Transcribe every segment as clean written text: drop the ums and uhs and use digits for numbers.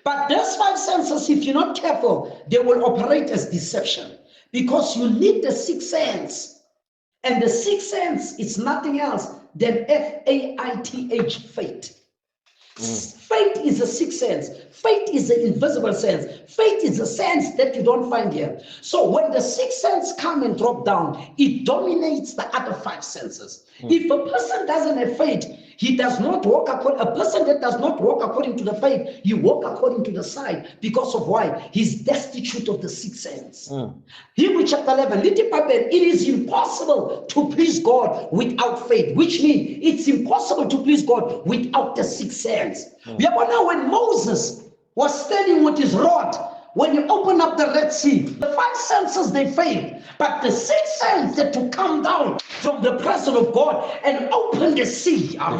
But those 5 senses, if you're not careful, they will operate as deception, because you need the 6th sense. And the 6th sense is nothing else than faith, faith. Faith is a 6th sense. Faith is an invisible sense. Faith is a sense that you don't find here. So when the 6th sense come and drop down, it dominates the other 5 senses. If a person doesn't have faith, he does not walk according. A person that does not walk according to the faith, he walk according to the sight. Because of why? He's destitute of the 6th sense. Hebrews chapter 11, it is impossible to please God without faith, which means it's impossible to please God without the 6th sense. Now, when Moses was standing with his rod, when you open up the Red Sea, the 5 senses, they failed. But the 6th sense that to come down from the presence of God and open the sea. When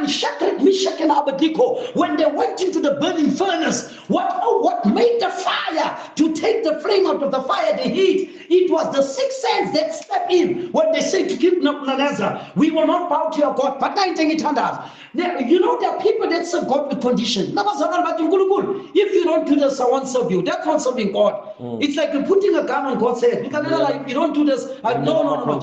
Shadrach, Meshach, and Abednego, when they went into the burning furnace, what made the fire to take the flame out of the fire, the heat? It was the 6th sense that stepped in when they said to King Nebuchadnezzar, we will not bow to your God. But I think it turned out. You know, there are people that serve God with condition. If you don't do this, I won't serve you. That's not serving God. It's like you're putting a gun on God's head. If you don't do this, no. I'm a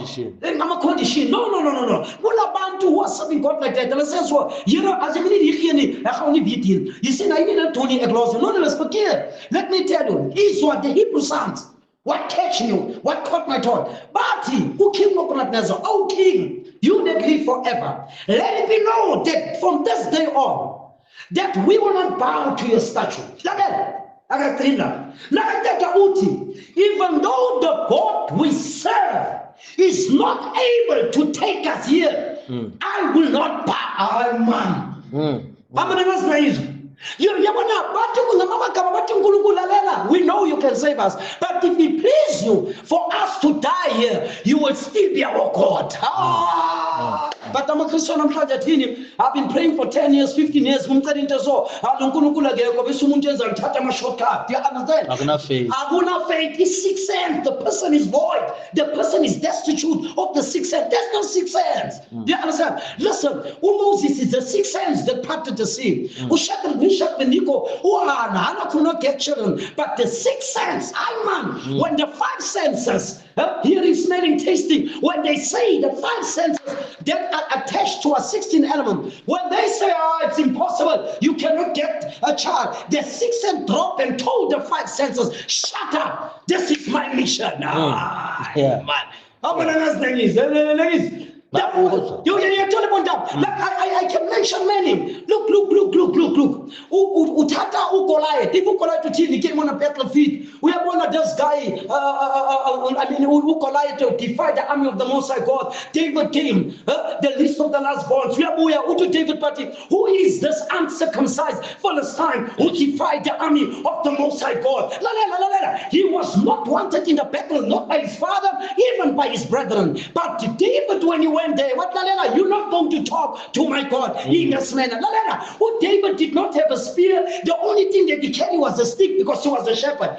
condition. No. Abantu who are serving God like that. And I say, you know, as a minute, you see, I need a Tony Aglos. No, let me tell you, is what the Hebrew sons. What catch you? What caught my thought? But who came Nebuchadnezzar? Oh, king, you that live forever. Let it be known that from this day on, that we will not bow to your statue. Even though the God we serve is not able to take us here, I will not bow. We know you can save us, but if it please you for us to die here, you will still be our God. But I'm a Christian. I've been praying for 10 years, 15 years. Do you understand? Faith is 6th sense. The person is void. The person is destitute of the 6th sense. There's no 6th sense. Do you understand? Listen, Moses is the 6th sense that parted the sea. Shadrach, Meshach, and Abednego, could not get children. But the 6th sense, when the 5 senses, hearing, smelling, tasting, when they say the 5 senses that are attached to a 16th element, when they say, it's impossible, you cannot get a child, the 6th sense dropped and told the 5 senses, shut up, this is my mission. Man. I can mention many. Look. Goliath. If Goliath came on a battlefield, we have one of this guy. Goliath defied the army of the Most High God. David came, the least of the last born. David party. Who is this uncircumcised Philistine who defied the army of the Most High God? He was not wanted in the battle, not by his father, even by his brethren. But David, when he went there, you're not going to talk to my God in this manner. David did not have a spear. The only thing that he carried was a stick because he was a shepherd.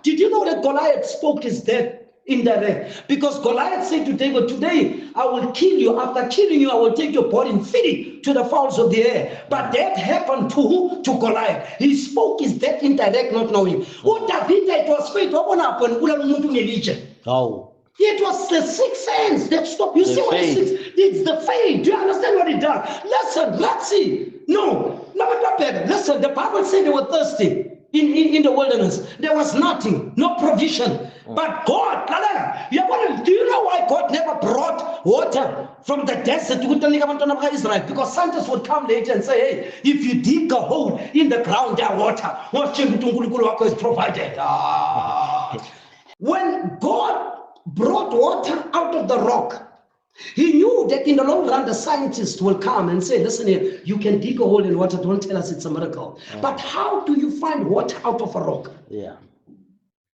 Did you know that Goliath spoke his death indirect? Because Goliath said to David, today I will kill you. After killing you, I will take your body and feed it to the fowls of the air. But that happened to who? To Goliath. He spoke his death indirect, not knowing. It was faith. What happened? It was the 6th sense that stopped. You see what it is? It's the faith. Do you understand what it does? Listen, let's see. No, not better. Listen, the Bible said they were thirsty in the wilderness. There was nothing, no provision. But God, do you know why God never brought water from the desert to Israel? Because scientists would come later and say, hey, if you dig a hole in the ground, there water. Is provided. When God brought water out of the rock, he knew that in the long run the scientists will come and say, listen here, you can dig a hole in water, don't tell us it's a miracle. But how do you find water out of a rock?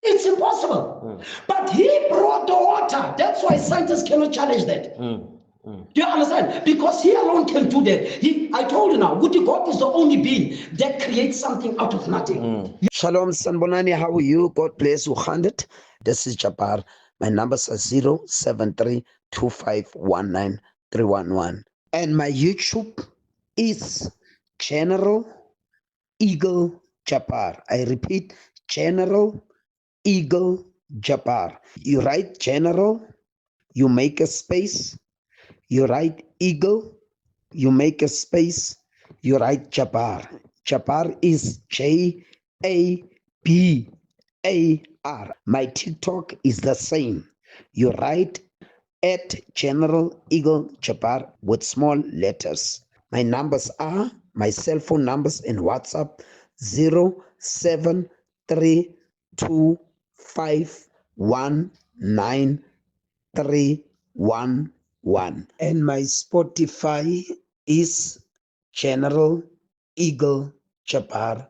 It's impossible. But he brought the water. That's why scientists cannot challenge that. Do you understand? Because he alone can do that. I told you now, God is the only being that creates something out of nothing. Shalom, Sanbonani, how are you? God bless you, 100. This is Jabbar. My numbers are 07325193111. And my YouTube is General Eagle Japar. I repeat, General Eagle Japar. You write General, you make a space, you write Eagle, you make a space, you write Japar. Japar is Jabbar. My TikTok is the same. You write at General Eagle Japar with small letters. My numbers are, my cell phone numbers in WhatsApp, 07325193111. And my Spotify is General Eagle Japar